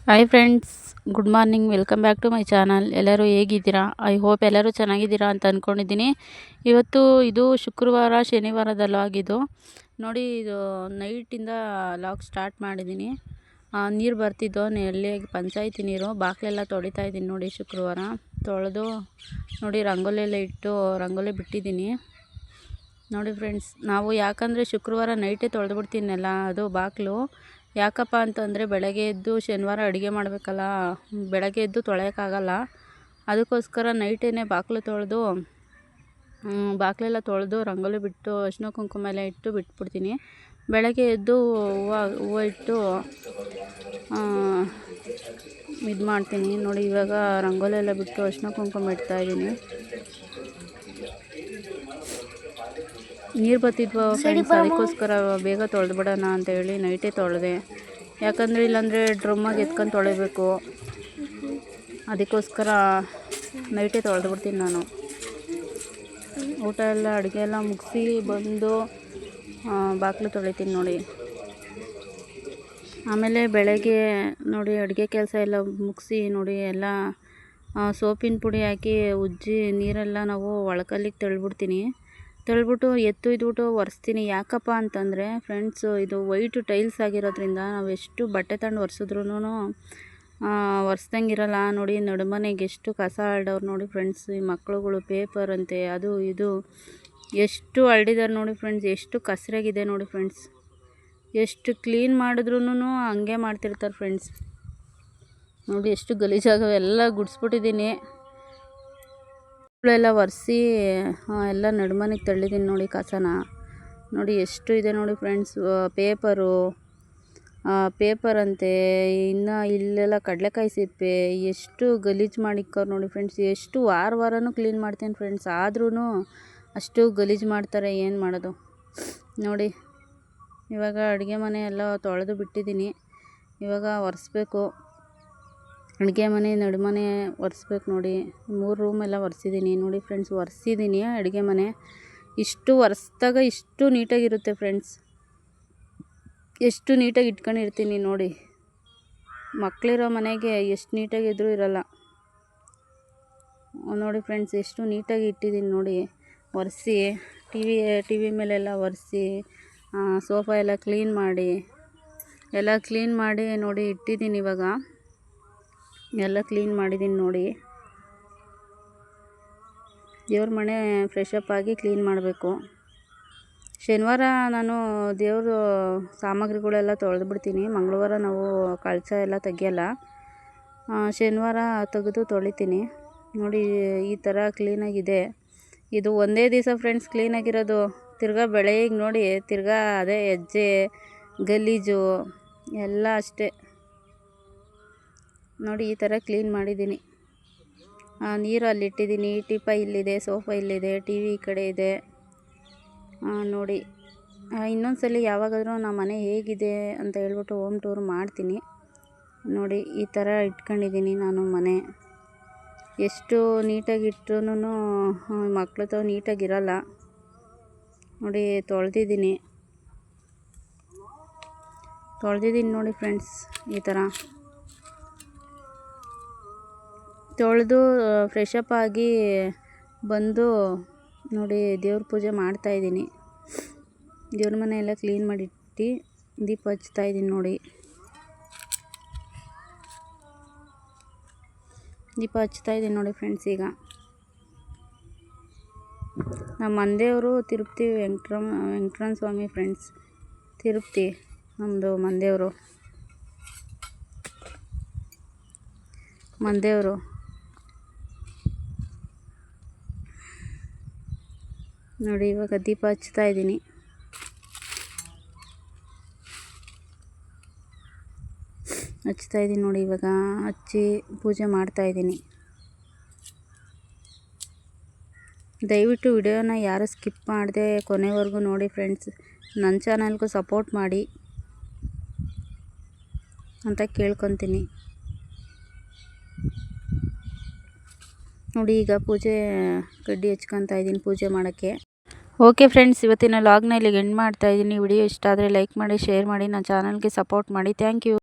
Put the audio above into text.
Hi friends, good morning. Welcome back to my channel. ಎಲ್ಲರೂ ಹೇಗಿದ್ದೀರಾ? I hope ಎಲ್ಲರೂ ಚೆನ್ನಾಗಿದ್ದೀರಾ ಅಂತ ಅಂದ್ಕೊಂಡಿದ್ದೀನಿ. ಇವತ್ತು ಇದು ಶುಕ್ರವಾರ ಶನಿವಾರದ ಲಾಗ್ ಇದು ನೋಡಿ. ಇದು ನೈಟಿಂದ ಲಾಗ್ ಸ್ಟಾರ್ಟ್ ಮಾಡಿದ್ದೀನಿ. ನೀರು ಬರ್ತಿದ್ದೋ ನೆಲ್ಲಿ ಪಂಚಾಯತಿ ನೀರು, ಬಾಗಿಲೆಲ್ಲ ತೊಳಿತಾ ಇದ್ದೀನಿ ನೋಡಿ. ಶುಕ್ರವಾರ ತೊಳೆದು ನೋಡಿ ರಂಗೋಲಿ ಎಲ್ಲ ಇಟ್ಟು ರಂಗೋಲಿ ಬಿಟ್ಟಿದ್ದೀನಿ ನೋಡಿ ಫ್ರೆಂಡ್ಸ್. ನಾವು ಯಾಕಂದರೆ ಶುಕ್ರವಾರ ನೈಟೇ ತೊಳೆದ್ಬಿಡ್ತೀನಲ್ಲ, ಅದು ಬಾಗಿಲು ಯಾಕಪ್ಪ ಅಂತಂದರೆ ಬೆಳಗ್ಗೆ ಎದ್ದು ಶನಿವಾರ ಅಡುಗೆ ಮಾಡಬೇಕಲ್ಲ, ಬೆಳಗ್ಗೆ ಎದ್ದು ತೊಳೆಯೋಕ್ಕಾಗಲ್ಲ. ಅದಕ್ಕೋಸ್ಕರ ನೈಟೇ ಬಾಗಿಲು ತೊಳೆದು ಬಾಗಿಲೆಲ್ಲ ತೊಳೆದು ರಂಗೋಲಿ ಬಿಟ್ಟು ಅರಿಶಿನ ಕುಂಕುಮ ಎಲ್ಲ ಇಟ್ಟು ಬಿಟ್ಬಿಡ್ತೀನಿ. ಬೆಳಗ್ಗೆ ಎದ್ದು ಹೂವು ಇಟ್ಟು ಇದು ಮಾಡ್ತೀನಿ ನೋಡಿ. ಇವಾಗ ರಂಗೋಲಿ ಎಲ್ಲ ಬಿಟ್ಟು ಅರಿಶಿನ ಕುಂಕುಮ ಇಡ್ತಾಯಿದ್ದೀನಿ. ನೀರು ಬರ್ತಿದ್ವು ಫ್ರೆಂಡ್ಸ್, ಅದಕ್ಕೋಸ್ಕರ ಬೇಗ ತೊಳೆದ್ಬಿಡೋಣ ಅಂತೇಳಿ ನೈಟೇ ತೊಳೆದೆ. ಯಾಕಂದರೆ ಇಲ್ಲಾಂದರೆ ಡ್ರಮ್ಮಾಗಿ ಎತ್ಕೊಂಡು ತೊಳಿಬೇಕು, ಅದಕ್ಕೋಸ್ಕರ ನೈಟೇ ತೊಳೆದ್ಬಿಡ್ತೀನಿ ನಾನು. ಊಟ ಎಲ್ಲ ಅಡುಗೆ ಎಲ್ಲ ಮುಗಿಸಿ ಬಂದು ಬಾಗಿಲು ತೊಳಿತೀನಿ ನೋಡಿ. ಆಮೇಲೆ ಬೆಳಗ್ಗೆ ನೋಡಿ ಅಡುಗೆ ಕೆಲಸ ಎಲ್ಲ ಮುಗಿಸಿ ನೋಡಿ ಎಲ್ಲ ಸೋಪಿನ ಪುಡಿ ಹಾಕಿ ಉಜ್ಜಿ ನೀರೆಲ್ಲ ನಾವು ಒಳಕಲ್ಲಿಗೆ ತಳ್ಳಿಬಿಡ್ತೀನಿ. ತಳ್ಳಿಬಿಟ್ಟು ಎತ್ತಿದ್ಬಿಟ್ಟು ಒರೆಸ್ತೀನಿ. ಯಾಕಪ್ಪ ಅಂತಂದರೆ ಫ್ರೆಂಡ್ಸು, ಇದು ವೈಟು ಟೈಲ್ಸ್ ಆಗಿರೋದ್ರಿಂದ ನಾವು ಎಷ್ಟು ಬಟ್ಟೆ ತಗೊಂಡು ಒರೆಸಿದ್ರೂ ಒರೆಸ್ದಂಗಿರಲ್ಲ ನೋಡಿ. ನಡುಮನೆಗೆ ಎಷ್ಟು ಕಸ ಹರಡವ್ರು ನೋಡಿ ಫ್ರೆಂಡ್ಸ್. ಈ ಮಕ್ಳುಗಳು ಪೇಪರ್ ಅಂತೆ ಅದು ಇದು ಎಷ್ಟು ಹರಡಿದಾರೆ ನೋಡಿ ಫ್ರೆಂಡ್ಸ್. ಎಷ್ಟು ಕಸರಾಗಿದೆ ನೋಡಿ ಫ್ರೆಂಡ್ಸ್. ಎಷ್ಟು ಕ್ಲೀನ್ ಮಾಡಿದ್ರೂ ಹಂಗೆ ಮಾಡ್ತಿರ್ತಾರೆ ಫ್ರೆಂಡ್ಸ್. ನೋಡಿ ಎಷ್ಟು ಗಲೀಜಾಗವೆ, ಎಲ್ಲ ಗುಡಿಸ್ಬಿಟ್ಟಿದ್ದೀನಿ. ಎಲ್ಲ ಒರೆಸಿ ಎಲ್ಲ ನಡುಮನೆಗೆ ತಳ್ಳಿದ್ದೀನಿ ನೋಡಿ ಕಸನ. ನೋಡಿ ಎಷ್ಟು ಇದೆ ನೋಡಿ ಫ್ರೆಂಡ್ಸ್. ಪೇಪರ್ ಅಂತೆ, ಇನ್ನು ಇಲ್ಲೆಲ್ಲ ಕಡಲೆಕಾಯಿ ಸಿಪ್ಪೆ, ಎಷ್ಟು ಗಲೀಜು ಮಾಡಿಕ್ಕವ್ರು ನೋಡಿ ಫ್ರೆಂಡ್ಸ್. ಎಷ್ಟು ವಾರನೂ ಕ್ಲೀನ್ ಮಾಡ್ತೀನಿ ಫ್ರೆಂಡ್ಸ್, ಆದ್ರೂ ಅಷ್ಟು ಗಲೀಜು ಮಾಡ್ತಾರೆ. ಏನು ಮಾಡೋದು ನೋಡಿ. ಇವಾಗ ಅಡುಗೆ ಮನೆ ಎಲ್ಲ ತೊಳೆದು ಬಿಟ್ಟಿದ್ದೀನಿ. ಇವಾಗ ಒರೆಸ್ಬೇಕು. ಅಡುಗೆ ಮನೆ ನಡುಮನೆ ಒರೆಸ್ಬೇಕು ನೋಡಿ. 3 ರೂಮೆಲ್ಲ ಒರೆಸಿದ್ದೀನಿ ನೋಡಿ ಫ್ರೆಂಡ್ಸ್. ಒರೆಸಿದ್ದೀನಿ ಅಡುಗೆ ಮನೆ. ಇಷ್ಟು ಒರೆಸ್ದಾಗ ಇಷ್ಟು ನೀಟಾಗಿರುತ್ತೆ ಫ್ರೆಂಡ್ಸ್. ಎಷ್ಟು ನೀಟಾಗಿ ಇಟ್ಕೊಂಡಿರ್ತೀನಿ ನೋಡಿ. ಮಕ್ಕಳಿರೋ ಮನೆಗೆ ಎಷ್ಟು ನೀಟಾಗಿದ್ರೂ ಇರಲ್ಲ ನೋಡಿ ಫ್ರೆಂಡ್ಸ್. ಎಷ್ಟು ನೀಟಾಗಿ ಇಟ್ಟಿದ್ದೀನಿ ನೋಡಿ ಒರೆಸಿ. ಟಿ ವಿ ಮೇಲೆಲ್ಲ ಒರೆಸಿ ಸೋಫಾ ಎಲ್ಲ ಕ್ಲೀನ್ ಮಾಡಿ ನೋಡಿ ಇಟ್ಟಿದ್ದೀನಿ. ಇವಾಗ ಎಲ್ಲ ಕ್ಲೀನ್ ಮಾಡಿದ್ದೀನಿ ನೋಡಿ. ದೇವ್ರ ಮನೆ ಫ್ರೆಶಪ್ ಆಗಿ ಕ್ಲೀನ್ ಮಾಡಬೇಕು. ಶನಿವಾರ ನಾನು ದೇವ್ರ ಸಾಮಗ್ರಿಗಳೆಲ್ಲ ತೊಳೆದ್ಬಿಡ್ತೀನಿ. ಮಂಗಳವಾರ ನಾವು ಕಳಶ ಎಲ್ಲ ತೆಗಿಯಲ್ಲ. ಶನಿವಾರ ತೆಗೆದು ತೊಳಿತೀನಿ ನೋಡಿ. ಈ ಥರ ಕ್ಲೀನಾಗಿದೆ. ಇದು ಒಂದೇ ದಿವಸ ಫ್ರೆಂಡ್ಸ್ ಕ್ಲೀನಾಗಿರೋದು. ತಿರ್ಗಾ ಬೆಳಗ್ಗೆ ನೋಡಿ ತಿರ್ಗಾ ಅದೇ ಹೆಜ್ಜೆ ಗಲೀಜು ಎಲ್ಲ ಅಷ್ಟೇ ನೋಡಿ. ಈ ಥರ ಕ್ಲೀನ್ ಮಾಡಿದ್ದೀನಿ. ನೀರು ಅಲ್ಲಿಟ್ಟಿದ್ದೀನಿ, ಟೀಪಾಯ್ ಇಲ್ಲಿದೆ, ಸೋಫಾ ಇಲ್ಲಿದೆ, ಟಿ ವಿ ಈ ಕಡೆ ಇದೆ ನೋಡಿ. ಇನ್ನೊಂದ್ಸಲ ಯಾವಾಗಾದರೂ ನಮ್ಮ ಮನೆ ಹೇಗಿದೆ ಅಂತ ಹೇಳ್ಬಿಟ್ಟು ಹೋಮ್ ಟೂರ್ ಮಾಡ್ತೀನಿ ನೋಡಿ. ಈ ಥರ ಇಟ್ಕೊಂಡಿದ್ದೀನಿ ನಾನು ಮನೆ. ಎಷ್ಟು ನೀಟಾಗಿ ಇಟ್ರೂ ಮಕ್ಳು ನೀಟಾಗಿರಲ್ಲ ನೋಡಿ. ತೊಳೆದಿದ್ದೀನಿ ನೋಡಿ ಫ್ರೆಂಡ್ಸ್. ಈ ಥರ ತೊಳೆದು ಫ್ರೆಶಪ್ ಆಗಿ ಬಂದು ನೋಡಿ ದೇವ್ರ ಪೂಜೆ ಮಾಡ್ತಾಯಿದ್ದೀನಿ. ದೇವ್ರ ಮನೆ ಎಲ್ಲ ಕ್ಲೀನ್ ಮಾಡಿಟ್ಟು ದೀಪ ಹಚ್ತಾಯಿದ್ದೀನಿ ನೋಡಿ. ದೀಪ ಹಚ್ತಾಯಿದ್ದೀನಿ ನೋಡಿ ಫ್ರೆಂಡ್ಸ್. ಈಗ ನಮ್ಮ ಮಂದೇವರು ತಿರುಪತಿ ವೆಂಕಟರಮಣ ಸ್ವಾಮಿ ಫ್ರೆಂಡ್ಸ್. ತಿರುಪತಿ ನಮ್ಮದು ಮಂದೇವರು ನೋಡಿ. ಇವಾಗ ದೀಪ ಹಚ್ತಾಯಿದ್ದೀನಿ. ನೋಡಿ. ಇವಾಗ ಹಚ್ಚಿ ಪೂಜೆ ಮಾಡ್ತಾಯಿದ್ದೀನಿ. ದಯವಿಟ್ಟು ವಿಡಿಯೋನ ಯಾರು ಸ್ಕಿಪ್ ಮಾಡದೆ ಕೊನೆವರೆಗೂ ನೋಡಿ ಫ್ರೆಂಡ್ಸ್. ನನ್ನ ಚಾನಲ್ಗೂ ಸಪೋರ್ಟ್ ಮಾಡಿ ಅಂತ ಕೇಳ್ಕೊತೀನಿ ನೋಡಿ. ಈಗ ಪೂಜೆ ಕಡ್ಡಿ ಹಚ್ಕೊತಾ ಇದ್ದೀನಿ ಪೂಜೆ ಮಾಡೋಕ್ಕೆ. ಓಕೆ ಫ್ರೆಂಡ್ಸ್, ಇವತ್ತಿನ ಲಾಗ್ನ ಇಲ್ಲಿಗೆ ಎಂಡ್ ಮಾಡ್ತಾಯಿದ್ದೀನಿ. ವಿಡಿಯೋ ಇಷ್ಟ ಆದರೆ ಲೈಕ್ ಮಾಡಿ, ಶೇರ್ ಮಾಡಿ, ನನ್ನ ಚಾನಲ್ಗೆ ಸಪೋರ್ಟ್ ಮಾಡಿ. Thank you.